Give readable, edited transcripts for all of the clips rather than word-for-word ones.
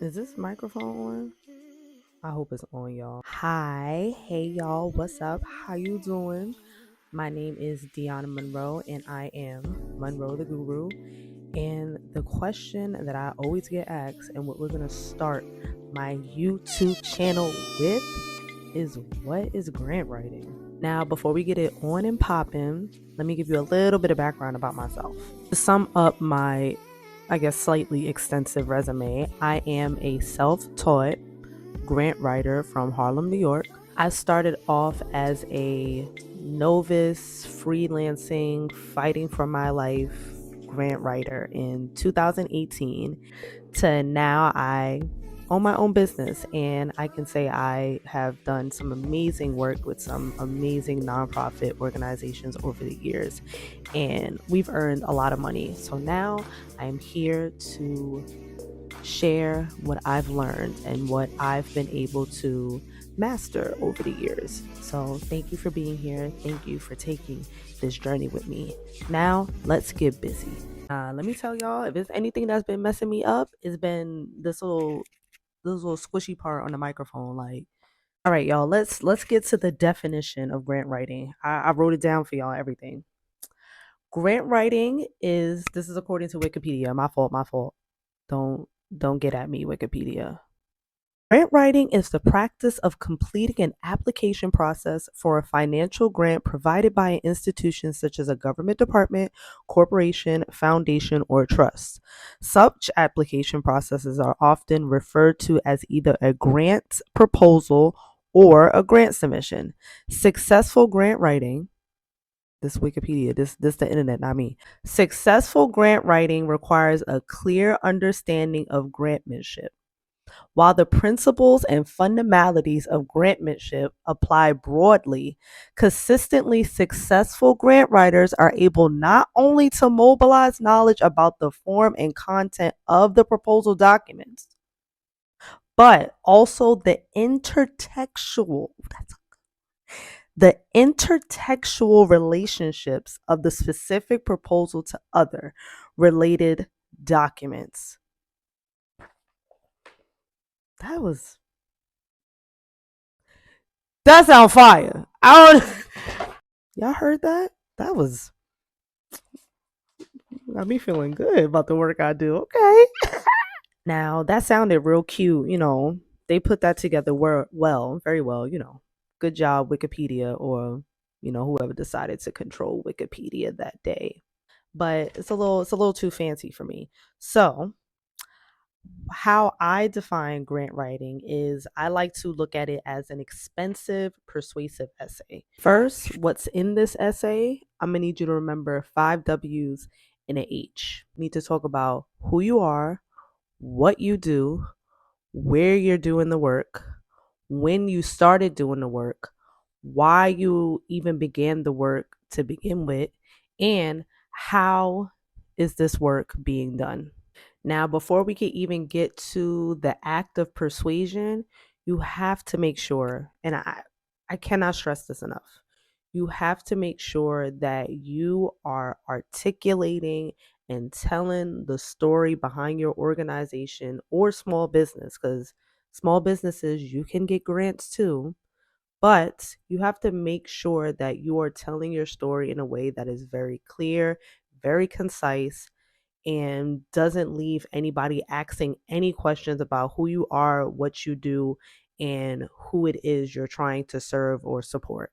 Is this microphone on? I hope it's on, y'all. Hi, hey y'all, what's up? How you doing? My name is Deanna Monroe, and I am Monroe the Guru. And the question that I always get asked, and what we're gonna start my YouTube channel with, is what is grant writing? Now, before we get it on and popping, let me give you a little bit of background about myself. To sum up my, I guess, slightly extensive resume, I am a self-taught grant writer from Harlem, New York. I started off as a novice, freelancing, fighting for my life grant writer in 2018 to now I own my own business, and I can say I have done some amazing work with some amazing nonprofit organizations over the years, and we've earned a lot of money. So now I'm here to share what I've learned and what I've been able to master over the years. So thank you for being here. Thank you for taking this journey with me. Now let's get busy. Let me tell y'all, if it's anything that's been messing me up, it's been this little squishy part on the microphone. Like, all right, y'all, let's get to the definition of grant writing. I wrote it down for y'all. Everything. Grant writing is, this is according to Wikipedia. My fault. My fault. Don't don't get at me, Wikipedia. Grant writing is the practice of completing an application process for a financial grant provided by an institution such as a government department, corporation, foundation, or trust. Such application processes are often referred to as either a grant proposal or a grant submission. Successful grant writing, this Wikipedia, this the internet, not me. Successful grant writing requires a clear understanding of grantmanship. While the principles and fundamentalities of grantmanship apply broadly, consistently successful grant writers are able not only to mobilize knowledge about the form and content of the proposal documents, but also the intertextual relationships of the specific proposal to other related documents. That was that sound fire. I don't Y'all heard that? That was got me feeling good about the work I do. Okay. Now that sounded real cute, They put that together well, very well, Good job, Wikipedia, or whoever decided to control Wikipedia that day. But it's a little too fancy for me. So how I define grant writing is I like to look at it as an expensive, persuasive essay. First, what's in this essay? I'm gonna need you to remember 5 W's and an H. You need to talk about who you are, what you do, where you're doing the work, when you started doing the work, why you even began the work to begin with, and how is this work being done. Now, before we can even get to the act of persuasion, you have to make sure, and I cannot stress this enough, you have to make sure that you are articulating and telling the story behind your organization or small business, because small businesses, you can get grants too, but you have to make sure that you are telling your story in a way that is very clear, very concise, and doesn't leave anybody asking any questions about who you are, what you do, and who it is you're trying to serve or support.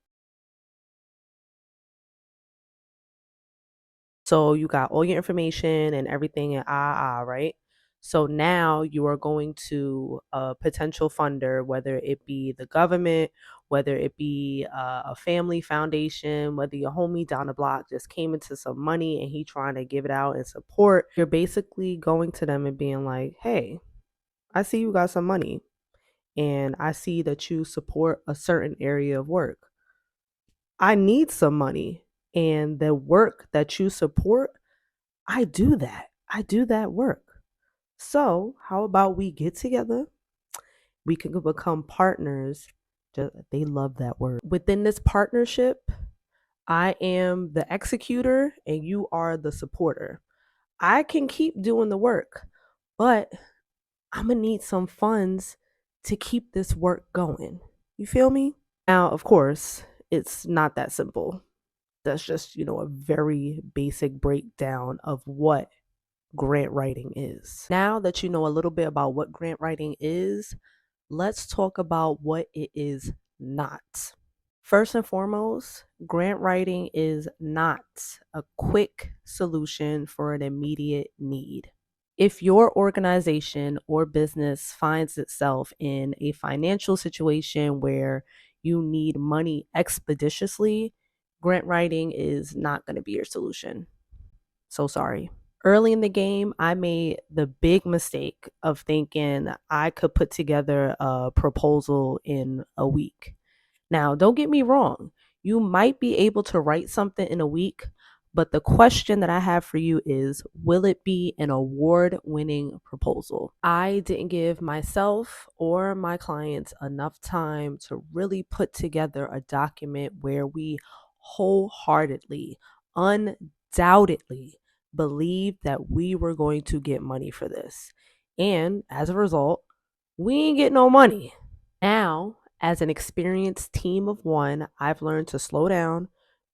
So you got all your information and everything and right? So now you are going to a potential funder, whether it be the government, whether it be a family foundation, whether your homie down the block just came into some money and he trying to give it out and support. You're basically going to them and being like, hey, I see you got some money and I see that you support a certain area of work. I need some money. And the work that you support, I do that. I do that work. So, how about we get together? We can become partners. They love that word. Within this partnership, I am the executor and you are the supporter. I can keep doing the work, but I'm going to need some funds to keep this work going. You feel me? Now, of course, it's not that simple. That's just, a very basic breakdown of what grant writing is. Now that you know a little bit about what grant writing is, let's talk about what it is not. First and foremost, grant writing is not a quick solution for an immediate need. If your organization or business finds itself in a financial situation where you need money expeditiously, grant writing is not going to be your solution. So sorry. Early in the game, I made the big mistake of thinking I could put together a proposal in a week. Now, don't get me wrong, you might be able to write something in a week, but the question that I have for you is, will it be an award winning proposal? I didn't give myself or my clients enough time to really put together a document where we wholeheartedly, undoubtedly believed that we were going to get money for this. And as a result, we ain't get no money. Now, as an experienced team of one, I've learned to slow down,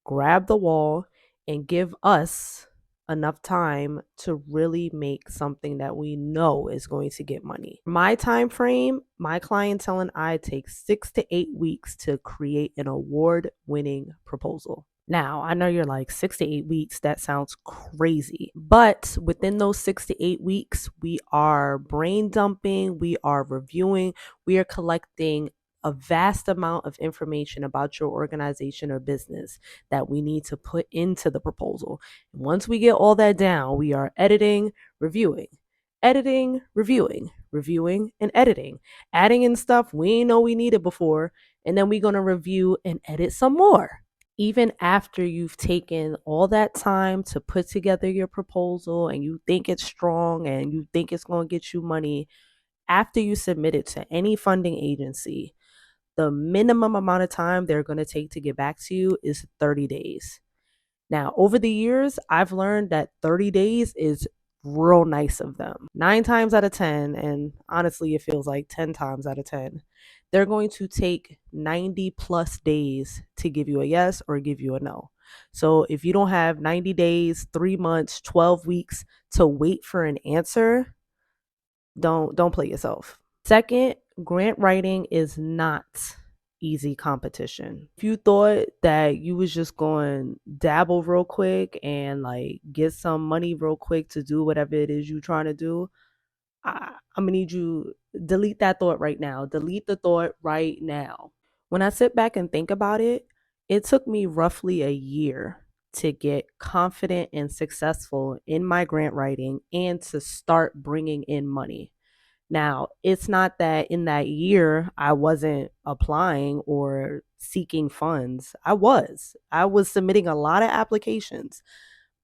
grab the wall, and give us enough time to really make something that we know is going to get money. My time frame, my clientele and I take 6 to 8 weeks to create an award-winning proposal. Now, I know you're like 6 to 8 weeks, that sounds crazy. But within those 6 to 8 weeks, we are brain dumping, we are reviewing, we are collecting a vast amount of information about your organization or business that we need to put into the proposal. And once we get all that down, we are editing, reviewing, reviewing, and editing, adding in stuff we know we needed before, and then we're going to review and edit some more. Even after you've taken all that time to put together your proposal and you think it's strong and you think it's going to get you money, after you submit it to any funding agency, the minimum amount of time they're going to take to get back to you is 30 days. Now, over the years, I've learned that 30 days is real nice of them. 9 times out of 10, and honestly, it feels like 10 times out of 10, they're going to take 90 plus days to give you a yes or give you a no. So if you don't have 90 days, 3 months, 12 weeks to wait for an answer, don't play yourself. Second, grant writing is not easy competition. If you thought that you was just going to dabble real quick and like get some money real quick to do whatever it is you're trying to do, I'm gonna need you delete that thought right now. Delete the thought right now. When I sit back and think about it, it took me roughly a year to get confident and successful in my grant writing and to start bringing in money. Now, it's not that in that year I wasn't applying or seeking funds. I was submitting a lot of applications,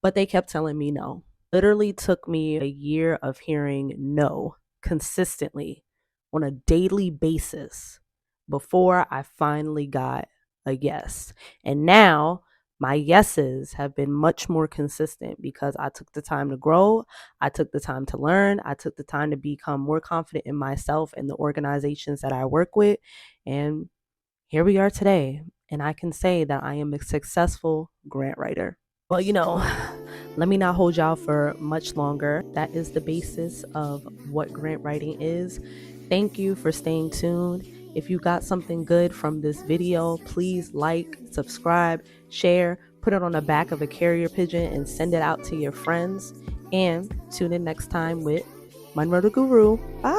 but they kept telling me no. Literally took me a year of hearing no consistently on a daily basis before I finally got a yes. And now my yeses have been much more consistent because I took the time to grow, I took the time to learn, I took the time to become more confident in myself and the organizations that I work with. And here we are today. And I can say that I am a successful grant writer. Well, let me not hold y'all for much longer. That is the basis of what grant writing is. Thank you for staying tuned. If you got something good from this video, please like, subscribe, share, put it on the back of a carrier pigeon and send it out to your friends. And tune in next time with Monroe the Guru. Bye.